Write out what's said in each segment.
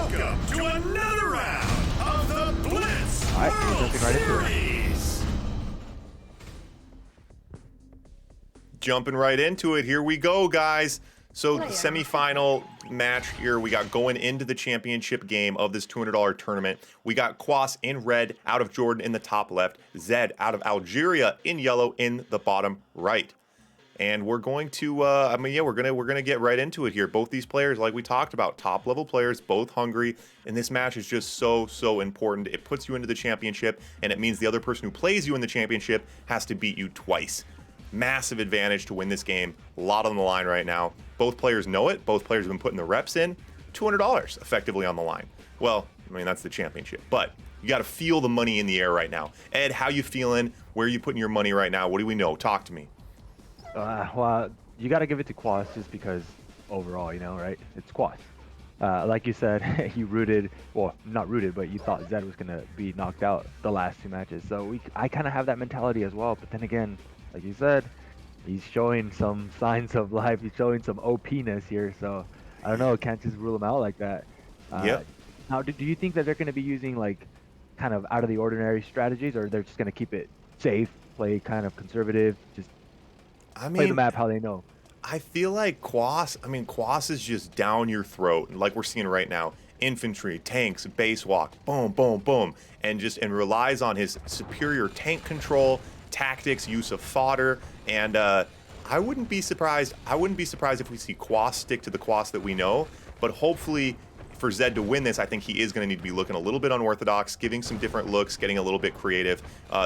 Welcome to another round of the Blitz All right, World jumping right into it. Series. Jumping right into it, here we go, guys. So the semifinal match here, we got going into the championship game of this $200 tournament. We got Kwos in red out of Jordan in the top left, Zedd out of Algeria in yellow in the bottom right. And we're going to, we're gonna get right into it here. Both these players, like we talked about, top level players, both hungry, and this match is just so important. It puts you into the championship, and it means the other person who plays you in the championship has to beat you twice. Massive advantage to win this game. A lot on the line right now. Both players know it. Both players have been putting the reps in. $200 effectively on the line. Well, I mean, that's the championship, but you got to feel the money in the air right now. Ed, how you feeling? Where are you putting your money right now? What do we know? Talk to me. Well, you got to give it to Kwos just because overall, you know, right? It's Kwos. Like you said, you rooted, well, not rooted, but you thought Zedd was going to be knocked out the last two matches. So I kind of have that mentality as well. But then again, like you said, he's showing some signs of life. He's showing some OP-ness here. So I don't know. Can't just rule him out like that. Yep. Now, do you think that they're going to be using like kind of out of the ordinary strategies, or they're just going to keep it safe, play kind of conservative, just play the map how they know? I feel like Kwos is just down your throat, like we're seeing right now. Infantry, tanks, base walk, boom, boom, boom, and relies on his superior tank control, tactics, use of fodder, and I wouldn't be surprised if we see Kwos stick to the Kwos that we know, but hopefully for Zedd to win this, I think he is going to need to be looking a little bit unorthodox, giving some different looks, getting a little bit creative.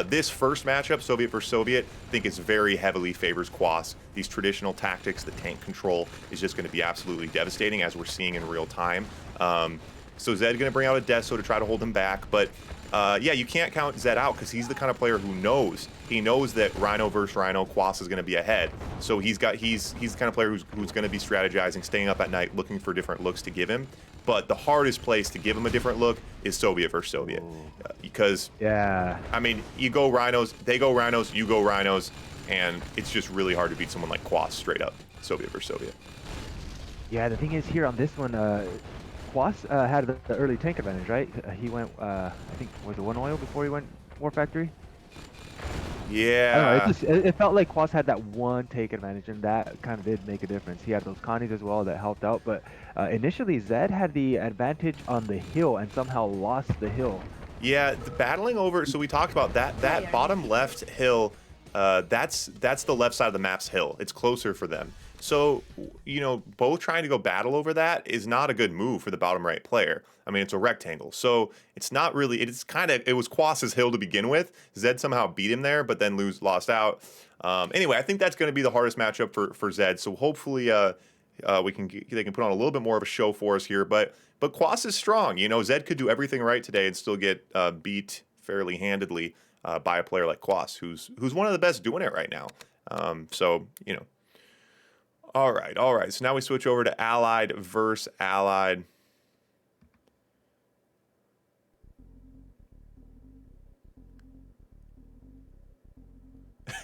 This first matchup, Soviet versus Soviet, I think is very heavily favors Kwos. These traditional tactics, the tank control is just going to be absolutely devastating, as we're seeing in real time. So Zedd going to bring out a Deso to try to hold him back, but yeah, you can't count Zedd out because he's the kind of player who knows. He knows that Rhino versus Rhino, Kwos is going to be ahead. So he's the kind of player who's going to be strategizing, staying up at night, looking for different looks to give him. But the hardest place to give him a different look is Soviet versus Soviet, because I mean, you go Rhinos, they go Rhinos, you go Rhinos, and it's just really hard to beat someone like Kwos straight up, Soviet versus Soviet. Yeah, the thing is here on this one, Kwos had the early tank advantage, right? He went, I think, was it 1 oil before he went War Factory? Yeah. I don't know, it felt like Kwos had that one take advantage, and that kind of did make a difference. He had those Connies as well that helped out, but initially Zedd had the advantage on the hill and somehow lost the hill. Yeah, the battling over, so we talked about that bottom left hill, that's the left side of the map's hill. It's closer for them. So, you know, both trying to go battle over that is not a good move for the bottom right player. I mean, it's a rectangle. So it's not really, it was Kwos's hill to begin with. Zedd somehow beat him there, but then lost out. Anyway, I think that's going to be the hardest matchup for Zedd. So hopefully they can put on a little bit more of a show for us here. But Kwos is strong. You know, Zedd could do everything right today and still get beat fairly handedly by a player like Kwos, who's one of the best doing it right now. So, you know. All right. So now we switch over to Allied versus Allied.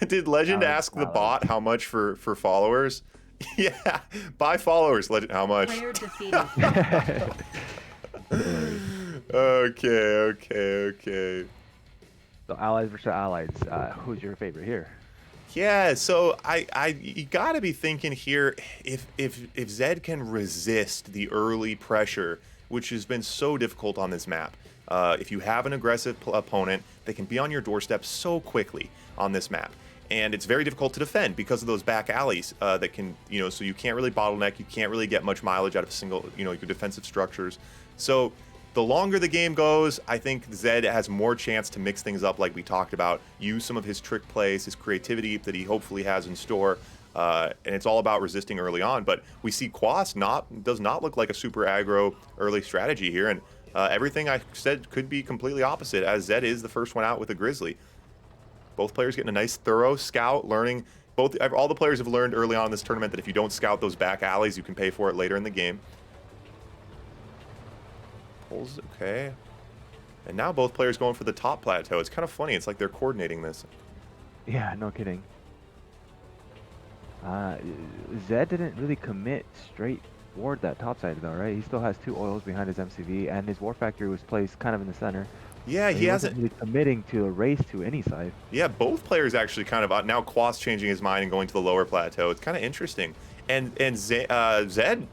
Did Legend ask the bot how much for followers? Yeah, buy followers, Legend. How much? Player defeated. Okay. So Allies versus Allies, who's your favorite here? Yeah, so you gotta be thinking here, if Zedd can resist the early pressure, which has been so difficult on this map. If you have an aggressive opponent, they can be on your doorstep so quickly on this map. And it's very difficult to defend because of those back alleys that can, you know, so you can't really bottleneck, you can't really get much mileage out of single, you know, your defensive structures. So the longer the game goes, I think Zedd has more chance to mix things up like we talked about, use some of his trick plays, his creativity that he hopefully has in store, and it's all about resisting early on. But we see Kwos does not look like a super aggro early strategy here, and everything I said could be completely opposite, as Zedd is the first one out with a Grizzly. Both players getting a nice thorough scout, learning. All the players have learned early on in this tournament that if you don't scout those back alleys, you can pay for it later in the game. Okay. And now both players going for the top plateau. It's kind of funny. It's like they're coordinating this. Yeah, no kidding. Zedd didn't really commit straight ward that top side though, right? He still has 2 oils behind his MCV, and his war factory was placed kind of in the center. Yeah, So he wasn't hasn't. really committing to a race to any side. Yeah, both players actually kind of now Kwos changing his mind and going to the lower plateau. It's kind of interesting. And Zedd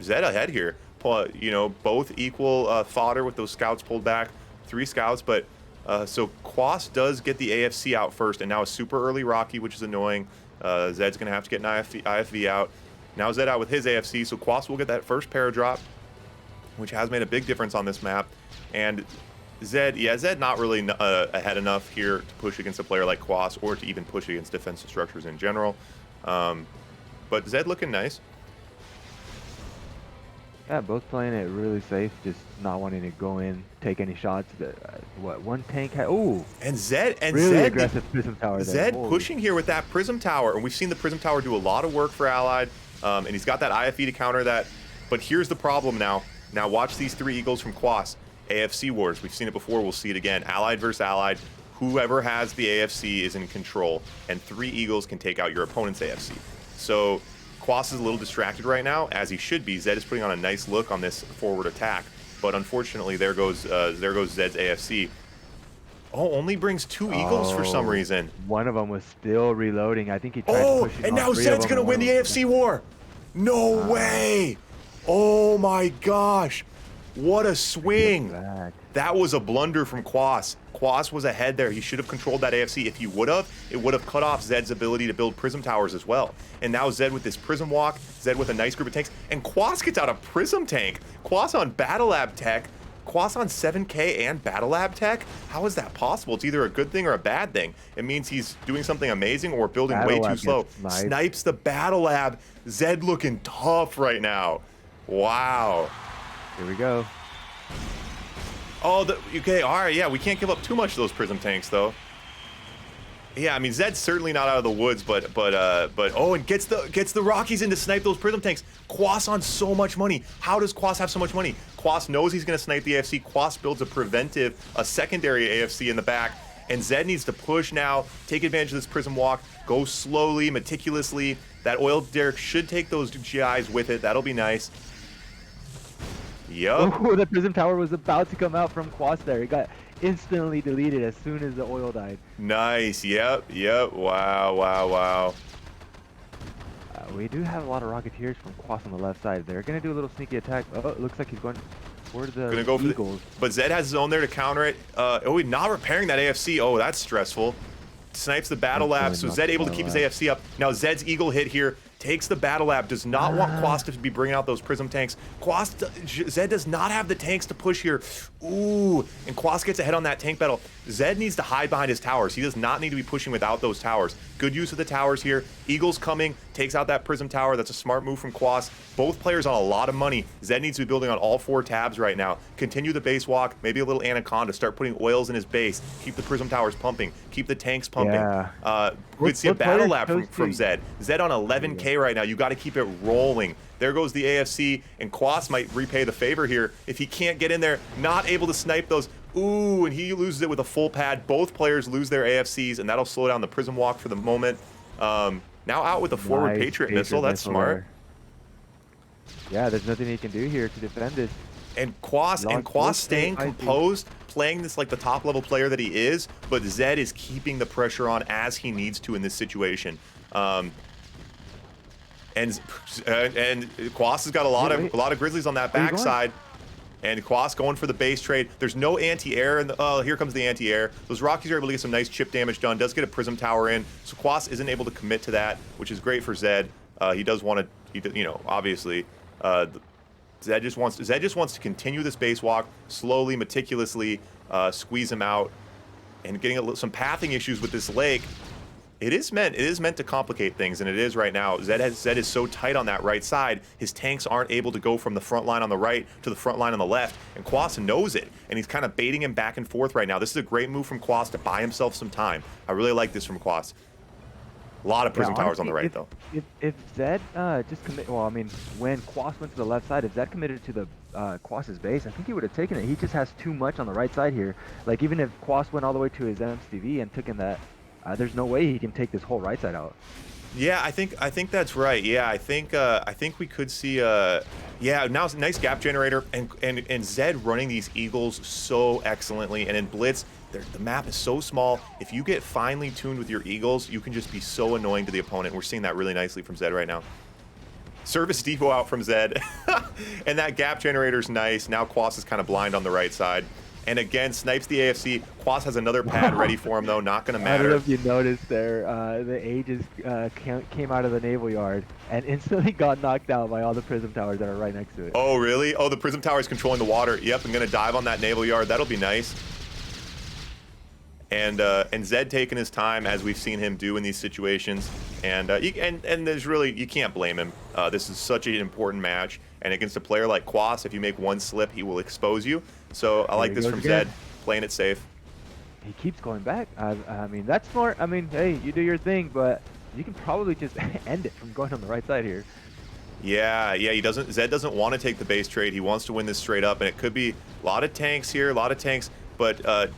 ahead here. You know, both equal fodder with those scouts pulled back, 3 scouts. But so Kwos does get the AFC out first, and now a super early Rocky, which is annoying. Zedd's gonna have to get an IFV out. Now Zedd out with his AFC, so Kwos will get that first paradrop, which has made a big difference on this map. And Zedd not really ahead enough here to push against a player like Kwos or to even push against defensive structures in general. But Zedd looking nice. Yeah, both playing it really safe, just not wanting to go in, take any shots. What, one tank had, ooh, And Zedd, really Zedd, aggressive Prism Tower there. Zedd Holy. pushing here with that Prism Tower, and we've seen the Prism Tower do a lot of work for Allied, and he's got that IFE to counter that. But here's the problem now. Now watch these 3 Eagles from Kwos. AFC wars. We've seen it before. We'll see it again. Allied versus Allied. Whoever has the AFC is in control, and 3 Eagles can take out your opponent's AFC. So Kwos is a little distracted right now, as he should be. Zedd is putting on a nice look on this forward attack, but unfortunately, there goes Zedd's AFC. Oh, only brings 2 Eagles for some reason. One of them was still reloading. I think he tried Oh, pushing and all now 3 of Zedd's them, gonna and win one the of them- AFC war. No way. Oh my gosh. What a swing. Back. That was a blunder from Kwos. Kwos was ahead there. He should have controlled that AFC. If he would have, it would have cut off Zedd's ability to build Prism Towers as well. And now Zedd with this Prism Walk, Zedd with a nice group of tanks, and Kwos gets out a Prism Tank. Kwos on Battle Lab tech, Kwos on 7K and Battle Lab tech? How is that possible? It's either a good thing or a bad thing. It means he's doing something amazing or building Battle way Lab too slow. gets sniped. Snipes the Battle Lab. Zedd looking tough right now. Wow. Here we go. Oh, okay, all right, yeah, we can't give up too much of those Prism Tanks, though. Yeah, I mean, Zedd's certainly not out of the woods, but oh, and gets the Rockies in to snipe those Prism Tanks. Kwos on so much money. How does Kwos have so much money? Kwos knows he's going to snipe the AFC. Kwos builds a secondary AFC in the back, and Zedd needs to push now, take advantage of this Prism Walk, go slowly, meticulously. That Oil Derrick should take those GIs with it. That'll be nice. Yup. Oh, the Prism Tower was about to come out from Kwos there. It got instantly deleted as soon as the oil died. Nice. Yep. Wow. We do have a lot of Rocketeers from Kwos on the left side. They're going to do a little sneaky attack. Oh, it looks like he's going for the Gonna go for Eagles. but Zedd has his own there to counter it. Oh, he's not repairing that AFC. Oh, that's stressful. Snipes the Battle Lab, so Zedd able to keep his AFC up. Now Zedd's Eagle hit here. Takes the Battle Lab, does not want Kwos to be bringing out those Prism Tanks. Zedd does not have the tanks to push here. Ooh, and Kwos gets ahead on that tank battle. Zedd needs to hide behind his towers. He does not need to be pushing without those towers. Good use of the towers here. Eagles coming, takes out that Prism Tower. That's a smart move from Kwos. Both players on a lot of money. Zedd needs to be building on all 4 tabs right now. Continue the base walk, maybe a little Anaconda. Start putting oils in his base. Keep the Prism Towers pumping. Keep the tanks pumping. Yeah. We'd see a What Battle player Lab from chose to- Zedd. Zedd on 11K right now. You got to keep it rolling. There goes the AFC, and Kwos might repay the favor here if he can't get in there. Not able to snipe those. Ooh, and he loses it with a full pad. Both players lose their AFCs, and that'll slow down the Prism Walk for the moment. Now out with the forward Nice Patriot missile. That's smart. There. Yeah, there's nothing he can do here to defend this. And Kwos staying composed, playing this like the top level player that he is, but Zedd is keeping the pressure on as he needs to in this situation. And Kwos has got a lot of Grizzlies on that backside. And Kwos going for the base trade. There's no anti-air, and oh, here comes the anti-air. Those Rockies are able to get some nice chip damage done. Does get a Prism Tower in, so Kwos isn't able to commit to that, which is great for Zedd. He does want to, you know, obviously, Zedd just wants to continue this base walk slowly, meticulously, squeeze him out, and getting some pathing issues with this lake. It is meant to complicate things, and it is right now. Zedd is so tight on that right side, his tanks aren't able to go from the front line on the right to the front line on the left, and Kwos knows it, and he's kind of baiting him back and forth right now. This is a great move from Kwos to buy himself some time. I really like this from Kwos. A lot of Prism Towers on the right, though. If Zedd just commit, well, I mean, when Kwos went to the left side, if Zedd committed to the Kwos's base, I think he would have taken it. He just has too much on the right side here. Like, even if Kwos went all the way to his MCV and took in that, there's no way he can take this whole right side out. Yeah, I think that's right. Yeah, I think we could see Yeah, now it's a nice gap generator, and Zedd running these eagles so excellently. And in Blitz, the map is so small. If you get finely tuned with your eagles, you can just be so annoying to the opponent. We're seeing that really nicely from Zedd right now. Service depot out from Zedd, and that gap generator's nice. Now Kwos is kind of blind on the right side. And again, snipes the AFC. Kwos has another pad ready for him, though. Not going to matter. I don't know if you noticed there, the Aegis came out of the naval yard and instantly got knocked out by all the prism towers that are right next to it. Oh, really? Oh, the prism tower is controlling the water. Yep, I'm going to dive on that naval yard. That'll be nice. And Zedd taking his time, as we've seen him do in these situations. And there's really, you can't blame him. This is such an important match. And against a player like Kwos, if you make one slip, he will expose you. So I like this from Zedd, playing it safe. He keeps going back. I mean, that's smart. I mean, hey, you do your thing, but you can probably just end it from going on the right side here. Yeah, Zedd doesn't want to take the base trade. He wants to win this straight up, and it could be a lot of tanks here, but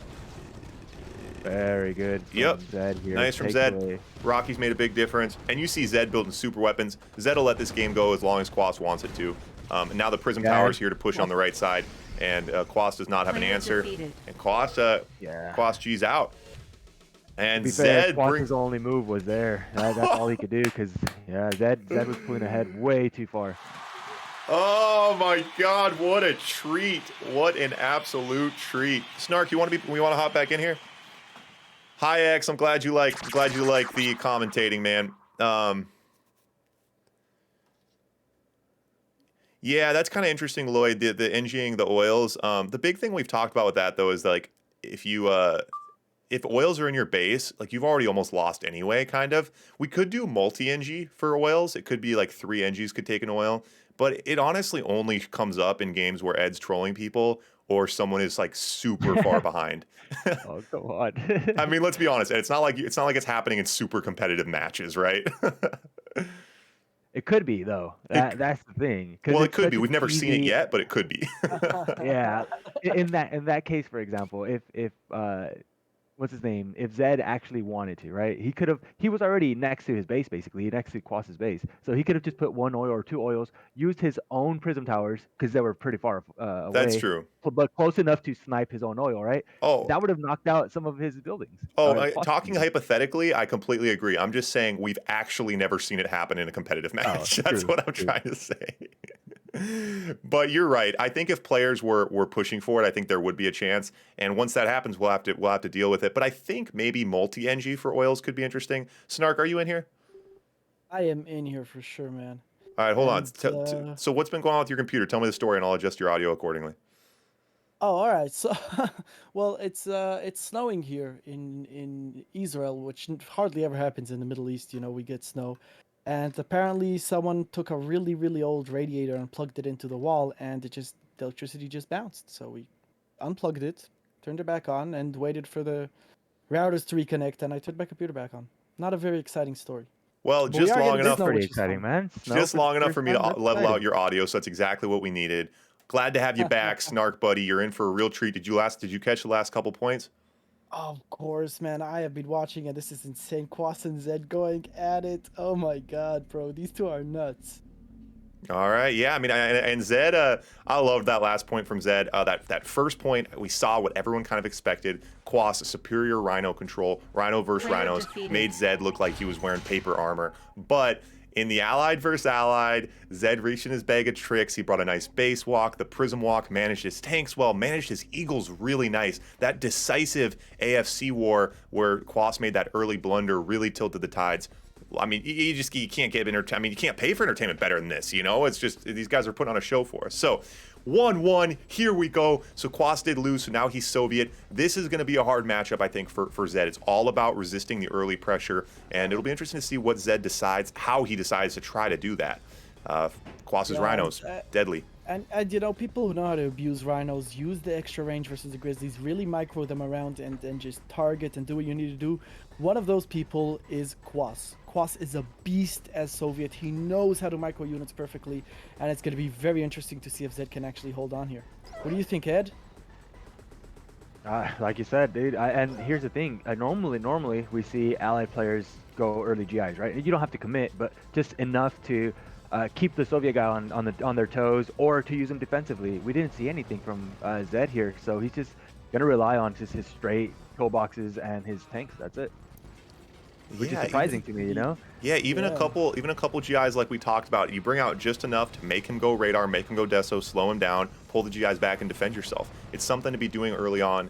very good. Yep. Zedd here. Nice from Zedd. Rocky's made a big difference. And you see Zedd building super weapons. Zedd will let this game go as long as Kwos wants it to. And now the Prism Tower is here to push on the right side. And Kwos does not have an answer. And Kwos G's out. And Zedd Kwos' only move was there. That's all he could do because, yeah, Zedd was pulling ahead way too far. Oh my God! What a treat! What an absolute treat! Snark, we want to hop back in here? Hi X, I'm glad you like the commentating, man. Yeah, that's kind of interesting, Lloyd. The NGing the oils. The big thing we've talked about with that though is like if oils are in your base, like you've already almost lost anyway. Kind of. We could do multi-NG for oils. It could be like 3 NGs could take an oil. But it honestly only comes up in games where Ed's trolling people or someone is like super far behind. Oh, come on. I mean, let's be honest. It's not like it's happening in super competitive matches, right? It could be though. That's the thing. Well, it could be. We've never seen it yet, but it could be. Yeah. In that case, for example, if what's his name? If Zedd actually wanted to, right? He was already next to his base, basically, next to Kwos' base. So he could have just put 1 oil or 2 oils, used his own prism towers, because they were pretty far away. That's true. But close enough to snipe his own oil, right? Oh. That would have knocked out some of his buildings. Talking hypothetically, I completely agree. I'm just saying we've actually never seen it happen in a competitive match. That's what I'm trying to say. But you're right. I think if players were pushing for it, I think there would be a chance. And once that happens, we'll have to deal with it. But I think maybe multi-NG for oils could be interesting. Snark, are you in here? I am in here for sure, man. All right, hold on. So what's been going on with your computer? Tell me the story, and I'll adjust your audio accordingly. Oh, all right. So, well, it's snowing here in Israel, which hardly ever happens in the Middle East. You know, we get snow. And apparently someone took a really, really old radiator and plugged it into the wall, and the electricity just bounced. So we unplugged it, turned it back on, and waited for the routers to reconnect, and I turned my computer back on. Not a very exciting story. Well, just long enough. Pretty exciting, man. Just long enough for me to level out your audio, so that's exactly what we needed. Glad to have you back, Snark buddy. You're in for a real treat. Did you catch the last couple points? Of course, man. I have been watching it. This is insane. Kwos and Zedd going at it. Oh my God, bro. These two are nuts. All right. Yeah. I mean, and Zedd, I loved that last point from Zedd. That first point, we saw what everyone kind of expected. Kwos, superior Rhino control. Rhino versus Rhinos made Zedd look like he was wearing paper armor. But in the Allied versus Allied, Zedd reached in his bag of tricks. He brought a nice base walk, the prism walk, managed his tanks well, managed his eagles really nice. That decisive AFC war where Kwos made that early blunder really tilted the tides. I mean, you can't get entertainment. I mean, you can't pay for entertainment better than this, you know? It's just, these guys are putting on a show for us. So, 1-1, here we go. So Kwos did lose, so now he's Soviet. This is going to be a hard matchup, I think, for Zedd. It's all about resisting the early pressure, and it'll be interesting to see what Zedd decides, how he decides to try to do that. Kwos' Rhinos, deadly. And you know, people who know how to abuse Rhinos use the extra range versus the Grizzlies, really micro them around and then just target and do what you need to do. One of those people is Kwos. Kwos is a beast as Soviet. He knows how to micro units perfectly, and it's going to be very interesting to see if Zedd can actually hold on here. What do you think, Ed? Like you said, dude. And here's the thing. Normally we see Allied players go early GIs, right? You don't have to commit, but just enough to keep the Soviet guy on their toes or to use him defensively. We didn't see anything from Zedd here, so he's just gonna rely on just his straight pillboxes and his tanks. That's it. Which is surprising to me, you know? Yeah, even a couple GIs like we talked about. You bring out just enough to make him go radar, make him go deso, slow him down, pull the GIs back, and defend yourself. It's something to be doing early on.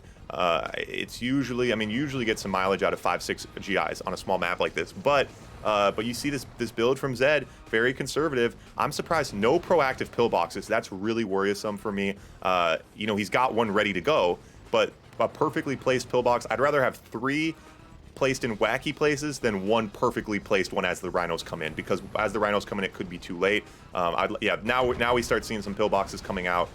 It's usually, I mean, you usually get some mileage out of 5-6 GIs on a small map like this, but you see this build from Zedd, very conservative. I'm surprised no proactive pillboxes. That's really worrisome for me. You know, he's got one ready to go, but a perfectly placed pillbox. I'd rather have 3 placed in wacky places than 1 perfectly placed one as the rhinos come in, because as the rhinos come in, it could be too late. Yeah, now we start seeing some pillboxes coming out.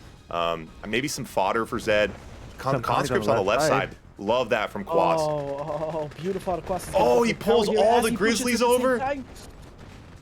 Maybe some fodder for Zedd. Conscripts on the left side. Love that from Kwos. Oh, beautiful. Kwos. Oh, he pulls all the Grizzlies over.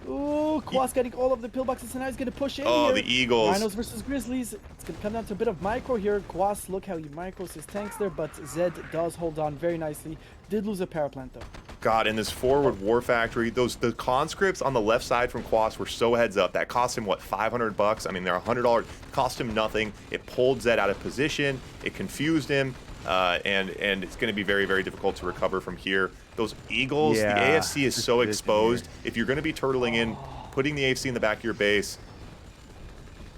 Ooh, Kwos getting all of the pillboxes, and now he's going to push in Oh, here. the Eagles. Rhinos versus Grizzlies. It's going to come down to a bit of micro here. Kwos, look how he micros his tanks there, but Zedd does hold on very nicely. Did lose a power plant, though. God, in this forward war factory, the conscripts on the left side from Kwos were so heads up. That cost him, what, $500? I mean, they're $100. Cost him nothing. It pulled Zedd out of position. It confused him. And it's going to be very, very difficult to recover from here. Those Eagles, the AFC is so exposed. If you're going to be turtling in, putting the AFC in the back of your base.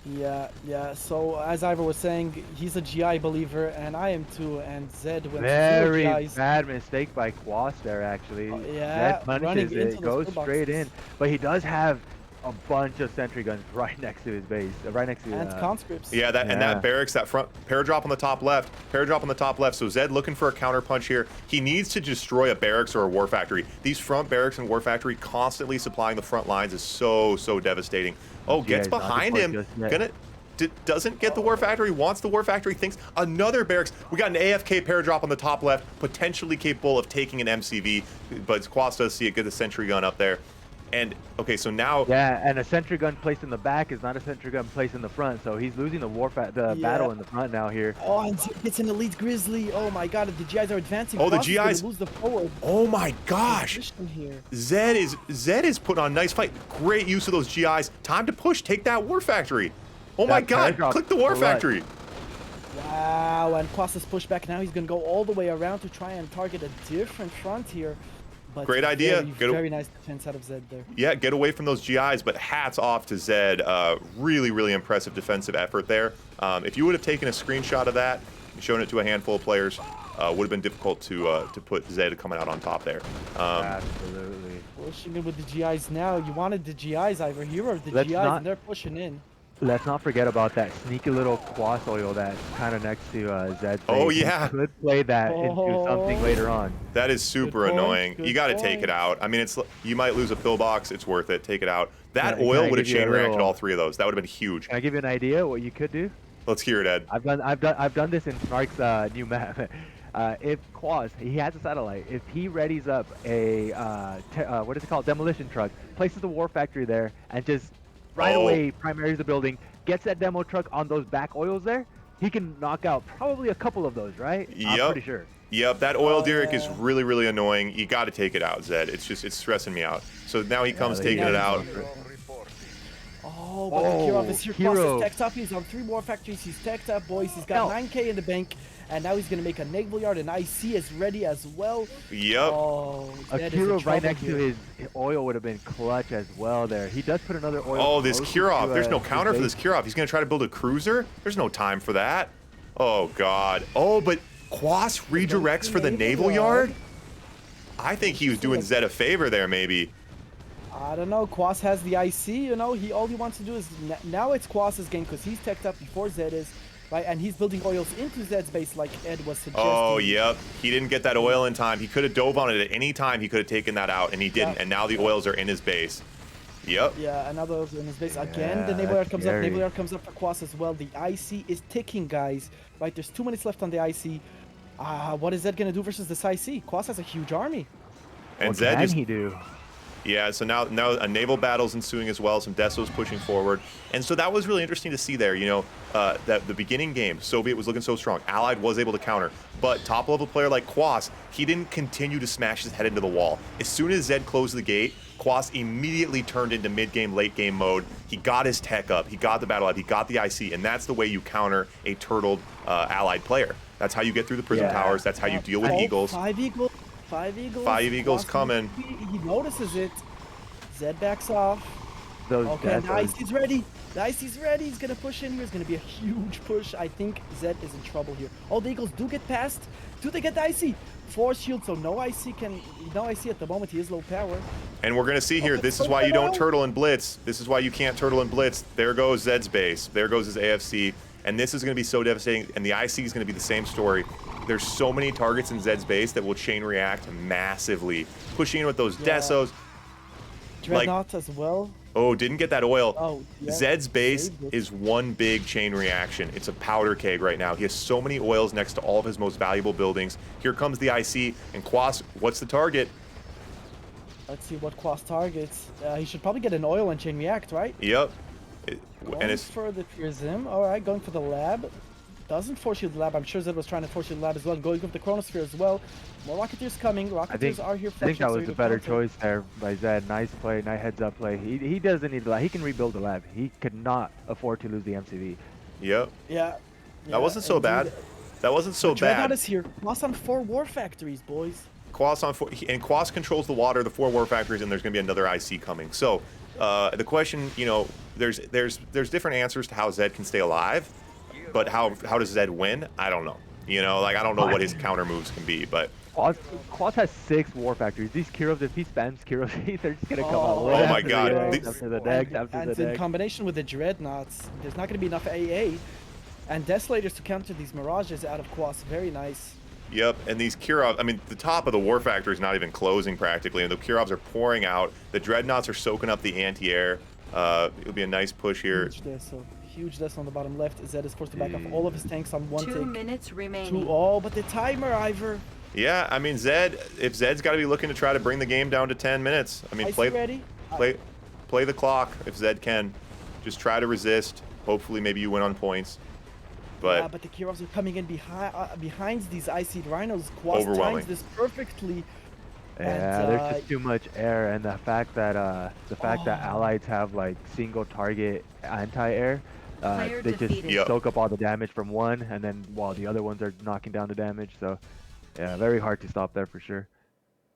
Yeah. So, as Ivor was saying, he's a GI believer, and I am too, and Zedd went Very 0 GIs. bad mistake by Kwos there, actually. Yeah, Zedd punishes it, goes straight in. But he does have a bunch of sentry guns right next to his base, right next to and conscripts. Yeah, and that barracks, that front paradrop on the top left, So Zedd looking for a counter punch here. He needs to destroy a barracks or a war factory. These front barracks and war factory constantly supplying the front lines is so devastating. Oh, gets behind him, doesn't get the war factory, wants the war factory, thinks another barracks. We got an AFK paradrop on the top left, potentially capable of taking an MCV, but Kwos does see it, get the sentry gun up there. And okay, so now and a sentry gun placed in the back is not a sentry gun placed in the front, so he's losing the battle in the front now here. Oh, and Zedd gets an elite Grizzly. Oh my God, the GIs are advancing. Oh, the Kwos is GIs lose the forward. Oh my gosh, Zedd is putting on a nice fight. Great use of those GIs. Time to push, take that war factory. Oh my God, click the war factory. Wow, and Kwos is pushed back. Now he's gonna go all the way around to try and target a different front here. But great idea. Very nice defense out of Zedd there. Yeah, get away from those GIs, but hats off to Zedd. Really impressive defensive effort there. If you would have taken a screenshot of that and shown it to a handful of players, would have been difficult to put Zedd coming out on top there. Absolutely. Pushing in with the GIs now. You wanted the GIs, Ivor. Here are the GIs, and they're pushing in. Let's not forget about that sneaky little Kwos oil that's kind of next to Zedd's. Oh yeah, he could play that into something later on. That is super annoying. You got to take it out. I mean, you might lose a pillbox. It's worth it. Take it out. That oil would have chain reacted all 3 of those. That would have been huge. Can I give you an idea what you could do? Let's hear it, Ed. I've done this in Snark's new map. If Kwos, he has a satellite, if he readies up a what is it called, demolition truck, places the war factory there, and just right away primaries the building, gets that demo truck on those back oils there, he can knock out probably a couple of those, right? Yep. I'm pretty sure. Yep, that oil derrick is really annoying. You got to take it out, Zedd. It's stressing me out. So now he comes taking it out. Oh, but the Kirov is here. Kwos is teched up. He's on 3 war factories. He's teched up, boys. He's got 9K in the bank. And now he's going to make a naval yard, and IC is ready as well. Yep. Oh, a Kirov right next to his oil would have been clutch as well there. He does put another oil. Oh, this Kirov. There's no counter for this Kirov. He's going to try to build a cruiser? There's no time for that. Oh, God. Oh, but Kwos redirects for the naval yard? I think he was doing Zedd a favor there, maybe. I don't know. Kwos has the IC, you know. All he wants to do is... Now it's Kwos' game because he's teched up before Zedd is. Right, and he's building oils into Zedd's base like Ed was suggesting. Oh, yep. He didn't get that oil in time. He could have dove on it at any time. He could have taken that out, and he didn't. And now the oils are in his base. Yep. Yeah, another oils in his base. Again, the naval yard comes up. Naval yard comes up for Kwos as well. The IC is ticking, guys. Right, there's 2 minutes left on the IC. What is Zedd going to do versus this IC? Kwos has a huge army. And what Zedd can he do? Yeah, so now a naval battle's ensuing as well. Some Desos pushing forward, and so that was really interesting to see there. You know, that the beginning game, Soviet was looking so strong. Allied was able to counter, but top level player like Kwos, he didn't continue to smash his head into the wall. As soon as Zedd closed the gate, Kwos immediately turned into mid-game, late-game mode. He got his tech up, he got the battle lab, he got the IC, and that's the way you counter a turtled allied player. That's how you get through the prism Yeah. towers. That's how you deal with Oh, eagles. 5 eagles. 5 eagles. 5 eagles Kwos coming. He notices it. Zedd backs off. Those Okay, the deaths IC's ready. The IC's ready. He's gonna push in here. It's gonna be a huge push. I think Zedd is in trouble here. Oh, the eagles do get past. Do they get the IC? Force shield, so no IC at the moment. He is low power. And we're gonna see here, Okay, this is so why you don't now- turtle and blitz. This is why you can't turtle and blitz. There goes Zedd's base. There goes his AFC. And this is gonna be so devastating. And the IC is gonna be the same story. There's so many targets in Zedd's base that will chain react massively. Pushing in with those Yeah. Desos. Dreadnought as well. Oh, didn't get that oil. Oh, yeah. Zedd's base Saved it. is one big chain reaction. It's a powder keg right now. He has so many oils next to all of his most valuable buildings. Here comes the IC, and Kwos, what's the target? Let's see what Kwos targets. He should probably get an oil and chain react, right? Yep. Going And it's for the prism. All right, going for the lab. Doesn't force shield the lab. I'm sure Zedd was trying to force shield the lab as well. Going with the chronosphere as well. More Rocketeers coming. Rocketeers are here. I think that flexing, was so a better counter. choice there by Zedd. Nice play, nice heads up play. He doesn't need the lab. He can rebuild the lab. He could not afford to lose the MCV. yep. Yeah. That wasn't so bad. That wasn't so Dreadnought bad. is here. Kwos on 4 war factories, boys. Kwos on 4, and Kwos controls the water, the 4 war factories, and there's going to be another IC coming. So the question, you know, there's different answers to how Zedd can stay alive, but how does Zedd win? I don't know. You know, like I don't know what his counter moves can be, but Kwos has 6 war factories. These Kiros, if he spams Kiros, they're just gonna come out. Oh, one oh my after God. the next, The- after the next, and after the and in next. combination with the Dreadnoughts, there's not going to be enough AA and Desolators to counter these Mirages out of Kwos. Very nice. yep. And these Kirov, I mean, the top of the war factory is not even closing practically, and the Kirovs are pouring out. The Dreadnoughts are soaking up the anti-air. It'll be a nice push here. Huge death on the bottom left. Zedd is forced to back off all of his tanks on one 2 tick. minutes remaining. Oh, but the timer, Ivor. Yeah, I mean, Zedd, if Zedd's got to be looking to try to bring the game down to 10 minutes, I mean, Icy play ready? play the clock if Zedd can. Just try to resist. Hopefully, maybe you win on points. But, Yeah, but the Kirovs are coming in behind these IC Rhinos. Kwos Overwhelming. times this perfectly. Yeah, And, there's just too much air, and the fact that Oh. allies have like single target anti-air, Player they just defeated. Yep. soak up all the damage from one, and then while the other ones are knocking down the damage. So, yeah, very hard to stop there for sure.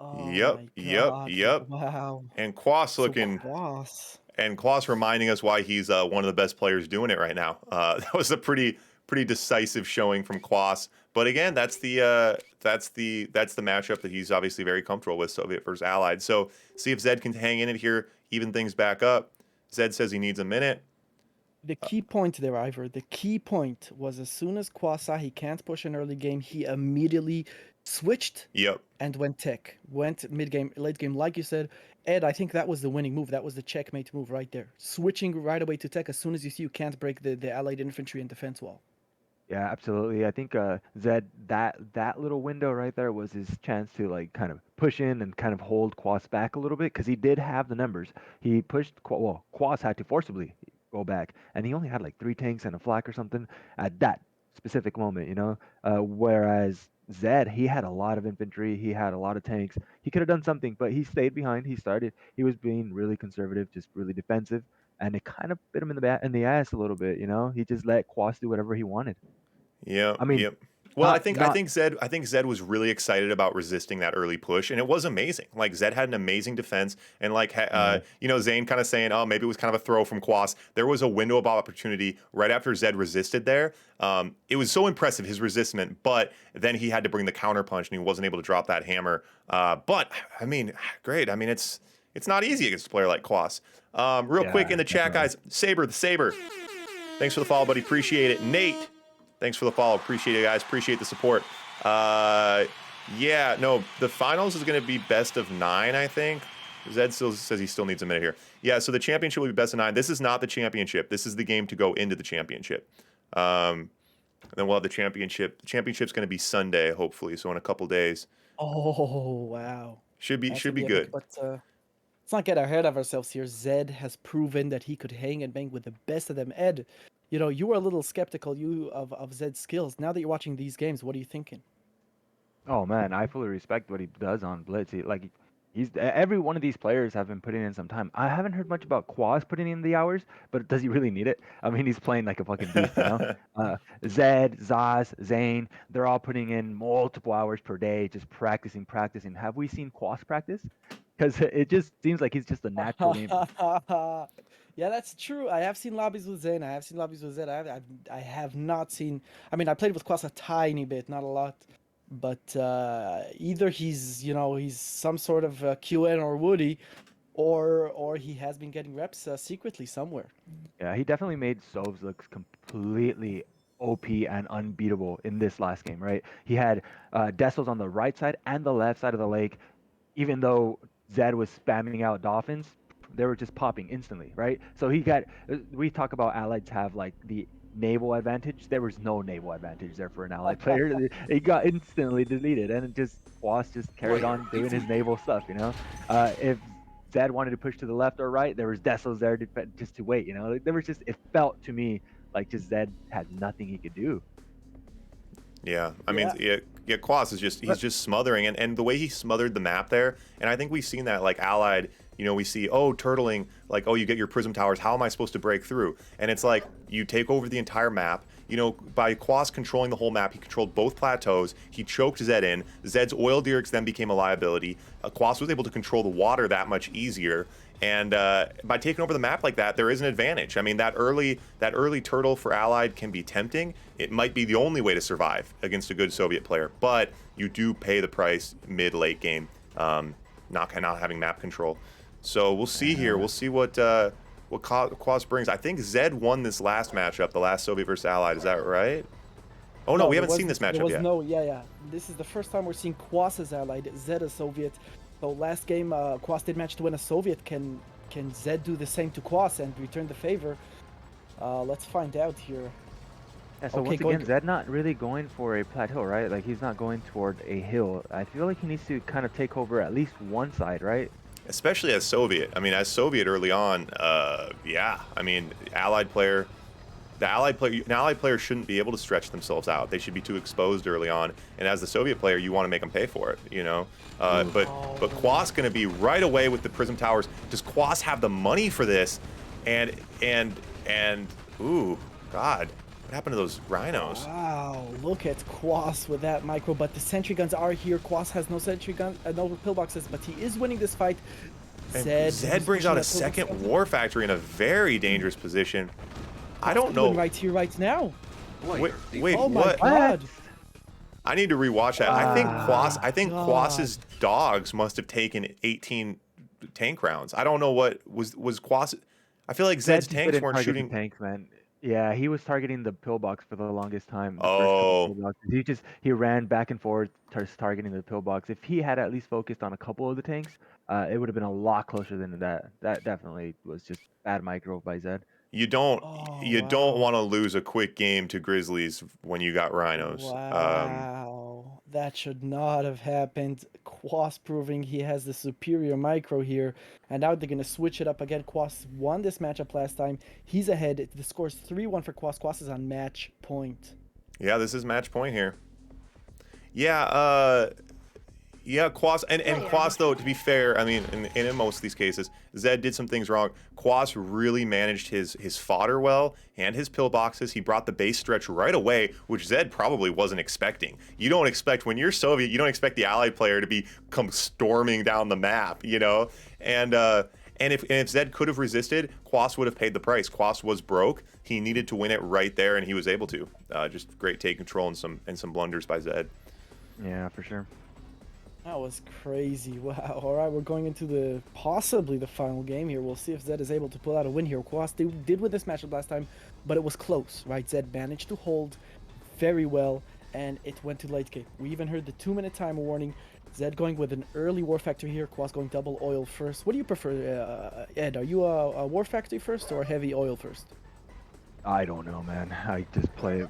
Oh Yep, my yep, God, yep. Wow. and Kwos So looking, Kwos. and Kwos reminding us why he's one of the best players doing it right now. That was a pretty decisive showing from Kwos. But again, that's the matchup that he's obviously very comfortable with, Soviet versus Allied. So see if Zedd can hang in it here, even things back up. Zedd says he needs a minute. The key point there, Ivor, the key point was as soon as Kwos saw he can't push an early game, he immediately switched Yep. and went tech. Went mid game, late game, like you said. Ed, I think that was the winning move. That was the checkmate move right there. Switching right away to tech as soon as you see you can't break the allied infantry and defense wall. Yeah, absolutely. I think Zedd, that little window right there was his chance to like kind of push in and kind of hold Kwos back a little bit because he did have the numbers. He pushed Kwos had to forcibly go back, and he only had like 3 tanks and a flak or something at that specific moment, you know. Whereas Zedd, he had a lot of infantry, he had a lot of tanks. He could have done something, but he stayed behind. He was being really conservative, just really defensive, and it kind of bit him in the ass a little bit, you know. He just let Kwos do whatever he wanted. Yep. I mean, yep. Well, I not- think not- Zedd was really excited about resisting that early push, and it was amazing. Like Zedd had an amazing defense, and like you know, Zane kind of saying, oh, maybe it was kind of a throw from Kwos. There was a window of opportunity right after Zedd resisted there. It was so impressive, his resistment, but then he had to bring the counter punch, and he wasn't able to drop that hammer. But I mean, great. I mean, it's not easy against a player like Kwos. Real quick in the chat, guys, Saber the Saber. Thanks for the follow, buddy. Appreciate it. Nate. Thanks for the follow. Appreciate it, guys. Appreciate the support. Yeah, no, the finals is going to be best of 9, I think. Zedd still says he still needs a minute here. Yeah, so the championship will be best of 9. This is not the championship. This is the game to go into the championship. And then we'll have the championship. The championship's going to be Sunday, hopefully, so in a couple days. Oh wow. Should be That good. epic, but let's not get ahead of ourselves here. Zedd has proven that he could hang and bang with the best of them. Ed, you know, you were a little skeptical of Zedd's skills. Now that you're watching these games, what are you thinking? Oh man, I fully respect what he does on Blitz. Every one of these players have been putting in some time. I haven't heard much about Kwos putting in the hours, but does he really need it? I mean, he's playing like a fucking beast, you know. Zedd, Zaz, Zane, they're all putting in multiple hours per day, just practicing, practicing. Have we seen Kwos practice? Because it just seems like he's just a natural gamer. Yeah, that's true. I have seen lobbies with Zayn. I have seen lobbies with Zed. I have not seen. I mean, I played with Kwos a tiny bit, not a lot. But either he's, he's some sort of QN or Woody, or he has been getting reps secretly somewhere. Yeah, he definitely made Sovs look completely OP and unbeatable in this last game, right? He had Dessels on the right side and the left side of the lake. Even though Zed was spamming out Dolphins, they were just popping instantly, right? So he got. We talk about allies have like the naval advantage. There was no naval advantage there for an allied player. He got instantly deleted, and it just Kwos just carried on doing his naval stuff. If Zed wanted to push to the left or right, there was Dessels there just to wait. Like, there was just it felt to me like just Zed had nothing he could do. Yeah, I mean, yeah, Kwos is he's just smothering, and the way he smothered the map there, and I think we've seen that like Allied, we see, oh, turtling, like, oh, you get your prism towers, how am I supposed to break through? And it's like, you take over the entire map, by Kwos controlling the whole map, he controlled both plateaus, he choked Zed in, Zed's oil derricks then became a liability, Kwos was able to control the water that much easier, and by taking over the map like that, there is an advantage. I mean, that early turtle for Allied can be tempting. It might be the only way to survive against a good Soviet player, but you do pay the price mid-late game, not having map control. So we'll see here. We'll see what Kwos brings. I think Zedd won this last matchup, the last Soviet versus Allied. Is that right? Oh no, we haven't seen this matchup yet. No, yeah. This is the first time we're seeing Kwos as Allied, Zedd as Soviet. So last game, Kwos did manage to win a Soviet. Can Zedd do the same to Kwos and return the favor? Let's find out here. Yeah, so once again, Zedd not really going for a plateau, right? Like, he's not going toward a hill. I feel like he needs to kind of take over at least one side, right? Especially as Soviet. I mean, as Soviet early on, yeah. I mean, an Allied player shouldn't be able to stretch themselves out. They should be too exposed early on. And as the Soviet player, you want to make them pay for it, But Kwos going to be right away with the prism towers. Does Kwos have the money for this? And ooh, God. What happened to those rhinos? Wow, look at Kwos with that micro, but the sentry guns are here. Kwos has no sentry gun, no pillboxes, but he is winning this fight. Zedd brings out a second war factory in a very dangerous position. I don't know. Right here, right now. Wait, oh my what? God. I need to rewatch that. I think Kwos's dogs must have taken 18 tank rounds. I don't know what was Kwos. I feel like Zedd's tanks weren't shooting tanks, man. Yeah, he was targeting the pillbox for the longest time. Oh. He ran back and forth targeting the pillbox. If he had at least focused on a couple of the tanks, it would have been a lot closer than that. That definitely was just bad micro by Zedd. You don't want to lose a quick game to Grizzlies when you got rhinos. Wow, that should not have happened. Kwos proving he has the superior micro here, and now they're gonna switch it up again. Kwos won this matchup last time. He's ahead. The score's 3-1 for Kwos. Kwos is on match point. Yeah, this is match point here. Yeah, Kwos, and Kwos, though, to be fair, I mean, in most of these cases, Zedd did some things wrong. Kwos really managed his fodder well and his pillboxes. He brought the base stretch right away, which Zedd probably wasn't expecting. You don't expect, when you're Soviet, you don't expect the Allied player to come storming down the map, And if Zedd could have resisted, Kwos would have paid the price. Kwos was broke. He needed to win it right there, and he was able to. Just great take control and some blunders by Zedd. Yeah, for sure. That was crazy. Wow. All right, we're going into possibly the final game here. We'll see if Zedd is able to pull out a win here. Kwos did win this matchup last time, but it was close, right? Zedd managed to hold very well, and it went to late game. We even heard the 2-minute timer warning. Zedd going with an early war factory here. Kwos going double oil first. What do you prefer, Ed? Are you a war factory first or heavy oil first? I don't know, man. I just play it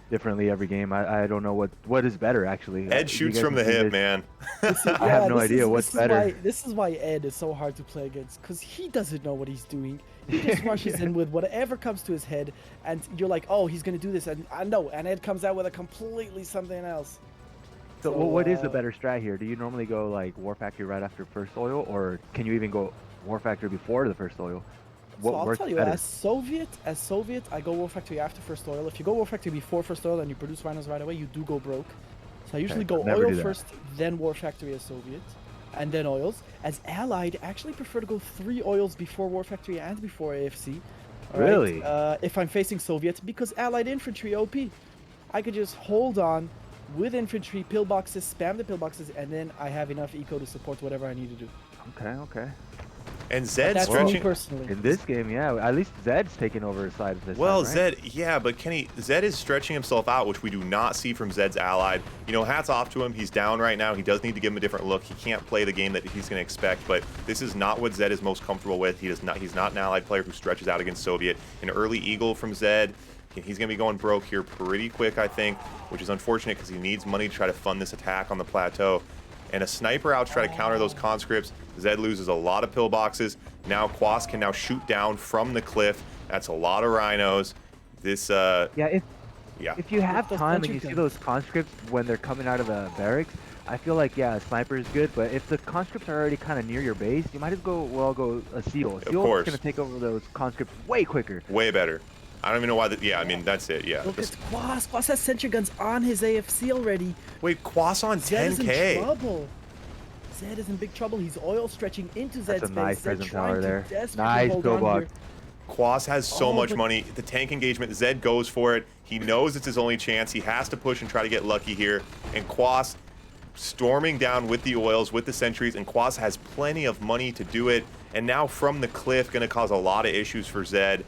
differently every game. I don't know what is better, actually. Ed shoots from the hip, man. I have no idea what's better. This is why Ed is so hard to play against, because he doesn't know what he's doing. He just rushes in with whatever comes to his head, and you're like, oh, he's going to do this, and I know, and Ed comes out with a completely something else. So what is the better strat here? Do you normally go like War Factory right after first oil, or can you even go War Factory before the first oil? So What I'll works tell you, better? as Soviet, I go War Factory after first oil. If you go War Factory before first oil and you produce rhinos right away, you do go broke. So I usually go never oil do that. first, then War Factory as Soviet, and then oils. As Allied, I actually prefer to go 3 oils before War Factory and before AFC. Alright? Really? If I'm facing Soviet, because Allied infantry OP. I could just hold on with infantry, pillboxes, spam the pillboxes, and then I have enough eco to support whatever I need to do. Okay. And Zed That's me stretching. personally. In this game, yeah, at least Zedd's taking over his side this Well, time, right? Zedd, yeah, but Kenny, Zedd is stretching himself out, which we do not see from Zedd's allied. You know, hats off to him. He's down right now. He does need to give him a different look. He can't play the game that he's going to expect, but this is not what Zedd is most comfortable with. He's not an allied player who stretches out against Soviet. An early eagle from Zedd. He's going to be going broke here pretty quick, I think, which is unfortunate because he needs money to try to fund this attack on the plateau. And a sniper out to try to counter those conscripts. Zedd loses a lot of pillboxes. Now Kwos can now shoot down from the cliff. That's a lot of rhinos. This, Yeah, yeah. if you have those time and punching you see guns. those conscripts when they're coming out of the barracks, I feel like, yeah, a sniper is good, but if the conscripts are already kind of near your base, you might as well go a seal. A seal course. is going to take over those conscripts way quicker. Way better. I don't even know why. Yeah, I mean, that's it. Yeah. Look at Kwos. Kwos has sentry guns on his AFC already. Wait, Kwos on Zedd is in 10K. trouble. Zedd is in big trouble. He's oil stretching into Zedd's That's a nice base. Zedd present trying tower to there. desperately Nice hold on pillbox. here. Kwos has so Oh, much but- money. The tank engagement, Zedd goes for it. He knows it's his only chance. He has to push and try to get lucky here. And Kwos storming down with the oils, with the sentries, and Kwos has plenty of money to do it. And now from the cliff, going to cause a lot of issues for Zedd.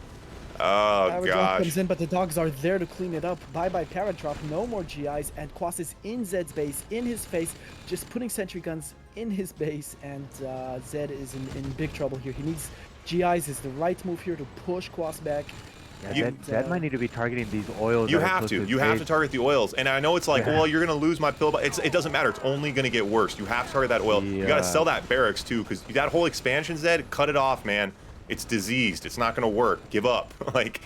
Oh, Power drop gosh. comes in, but the dogs are there to clean it up. Bye-bye power drop, no more GIs, and Kwos is in Zedd's base, in his face, just putting sentry guns in his base, and Zedd is in big trouble here. He needs GIs, is the right move here to push Kwos back. Yeah, And, Zedd might need to be targeting these oils. You that are have close to. his You have base. to target the oils. And I know it's like, Yeah. well, you're going to lose my pill, but it doesn't matter. It's only going to get worse. You have to target that oil. You got Yeah. to sell that barracks, too, because that whole expansion, Zedd, cut it off, man. It's diseased. It's not going to work. Give up. Like,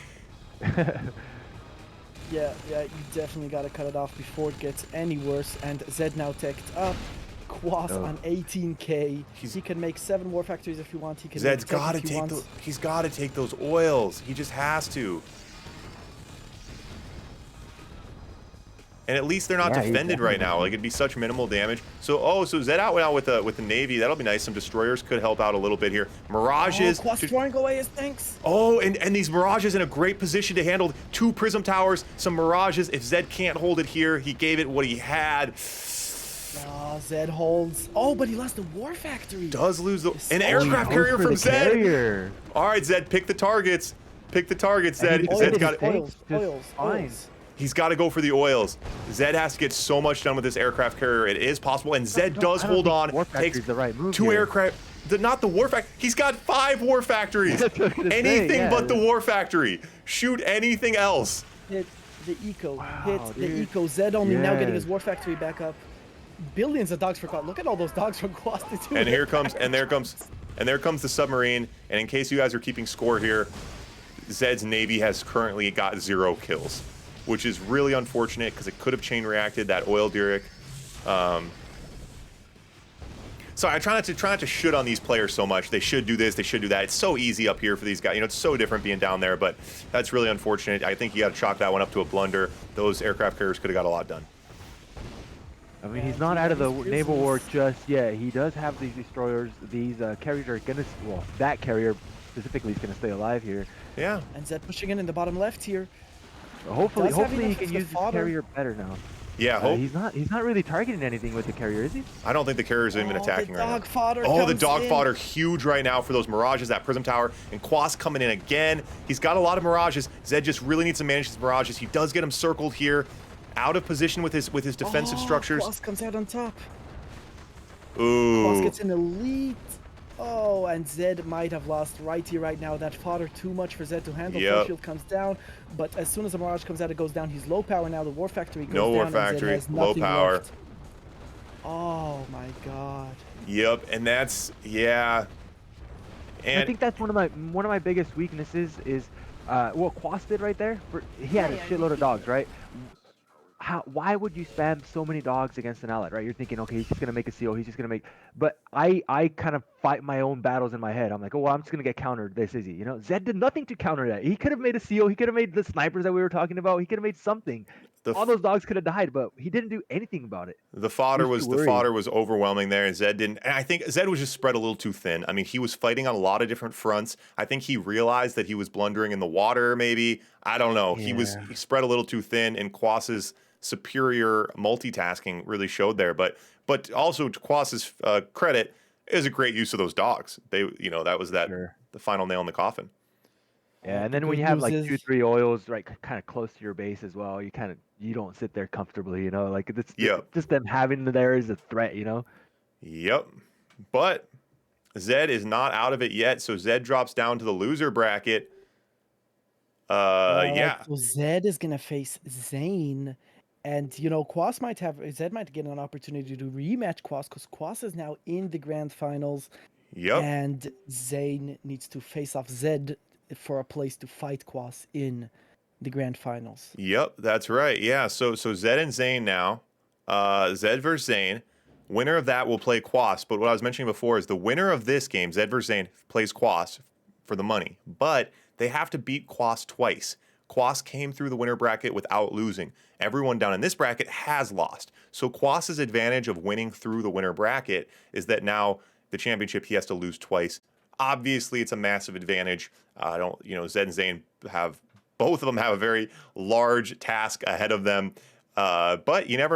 Yeah, you definitely gotta cut it off before it gets any worse. And Zedd now teched up. Kwos Oh. on 18k. He can make 7 war factories if you want. He can. Zedd's make 10 got to if he take wants. those. He's got to take those oils. He just has to. And at least they're not Yeah, he's defended right definitely- now. Like, it'd be such minimal damage. So Zedd out now with the navy. That'll be nice. Some destroyers could help out a little bit here. Mirages. Kwos throwing away his tanks. Oh, and these Mirages in a great position to handle 2 Prism Towers, some Mirages. If Zedd can't hold it here, he gave it what he had. Oh, Zedd holds. Oh, but he lost the war factory. Does lose an Oh, aircraft Goes carrier for from the Zedd. carrier. All right, Zedd, pick the targets. Pick the targets, And Zedd. he Zedd's defended got his it. tanks just fine. oils. He's got to go for the oils. Zedd has to get so much done with this aircraft carrier. It is possible, and Zedd does I don't hold think on. War Takes Factory's the right move 2 here. aircraft. Not the war factory. He's got 5 war factories. That's what I was gonna say, Anything yeah. but the war factory. Shoot anything else. Hit the eco. Wow, Hit the dude. eco. Zedd only now getting his Yes. war factory back up. Billions of dogs for Kwos. Look at all those dogs from Kwos to do And it. here comes, and there comes the submarine. And in case you guys are keeping score here, Zedd's navy has currently got 0 kills, which is really unfortunate because it could have chain reacted that oil Derrick. Sorry, I try not to shit on these players so much. They should do this, they should do that. It's so easy up here for these guys. You know, it's so different being down there, but that's really unfortunate. I think you got to chalk that one up to a blunder. Those aircraft carriers could have got a lot done. I mean, Yeah, he's not he out of the has naval war prisoners. just yet. He does have these destroyers. These carriers are gonna. Well, that carrier specifically is gonna stay alive here. Yeah. And Zedd pushing in the bottom left here. Hopefully, Does have hopefully he enough can of the use his fodder. carrier better now. Yeah, hope. He's not really targeting anything with the carrier, is he? I don't think the carriers are even Oh, attacking the right dog now. fodder Oh, the comes dog in. fodder huge right now for those Mirages, that Prism Tower. And Kwos coming in again. He's got a lot of Mirages. Zedd just really needs to manage his Mirages. He does get him circled here. Out of position with his defensive Oh, structures. Kwos comes out on top. Kwos Ooh. gets an elite. Oh, and Zedd might have lost right here, right now. That fodder too much for Zedd to handle. Yep. Full shield comes down, but as soon as the Mirage comes out, it goes down. He's low power now. The War Factory goes No down. War and Zedd Factory, has low nothing power. left. Oh my God. Yep, and that's, yeah. I And think that's one of my biggest weaknesses is what Kwos did right there. He had a shitload of dogs, right? why would you spam so many dogs against an ally, right? You're thinking, okay, he's just gonna make a seal, he's just gonna make, but I kind of fight my own battles in my head. I'm like, oh, well, I'm just gonna get countered this easy, you know. Zedd did nothing to counter that. He could have made a seal, he could have made the snipers that we were talking about, he could have made something. The All those dogs could have died, but he didn't do anything about it. The He fodder was was too the worried. fodder was overwhelming there, and Zedd didn't. And I think Zedd was just spread a little too thin. I mean, he was fighting on a lot of different fronts. I think he realized that he was blundering in the water. Maybe I don't know. He spread a little too thin, and Kwos's superior multitasking really showed there. But also to Kwos's credit, it was a great use of those dogs. That was Sure. the final nail in the coffin. Yeah, and The then when good you have news like is, 2-3 oils right kind of close to your base as well, you don't sit there comfortably, you know, like Yep. just them having there is a threat, you know. Yep. But Zedd is not out of it yet, so Zedd drops down to the loser bracket. Alright, Yeah. so Zedd is gonna face Zane, and Zedd might get an opportunity to rematch Kwos because Kwos is now in the grand finals, Yep. and Zane needs to face off Zedd for a place to fight Kwos in the grand finals. Yep, that's right. Yeah, so Zedd and Zane now. Zedd versus Zane. Winner of that will play Kwos. But what I was mentioning before is the winner of this game, Zedd versus Zane, plays Kwos for the money. But they have to beat Kwos twice. Kwos came through the winner bracket without losing. Everyone down in this bracket has lost. So Kwos's advantage of winning through the winner bracket is that the championship he has to lose twice. Obviously, it's a massive advantage. Zedd and Zane both of them have a very large task ahead of them. But you never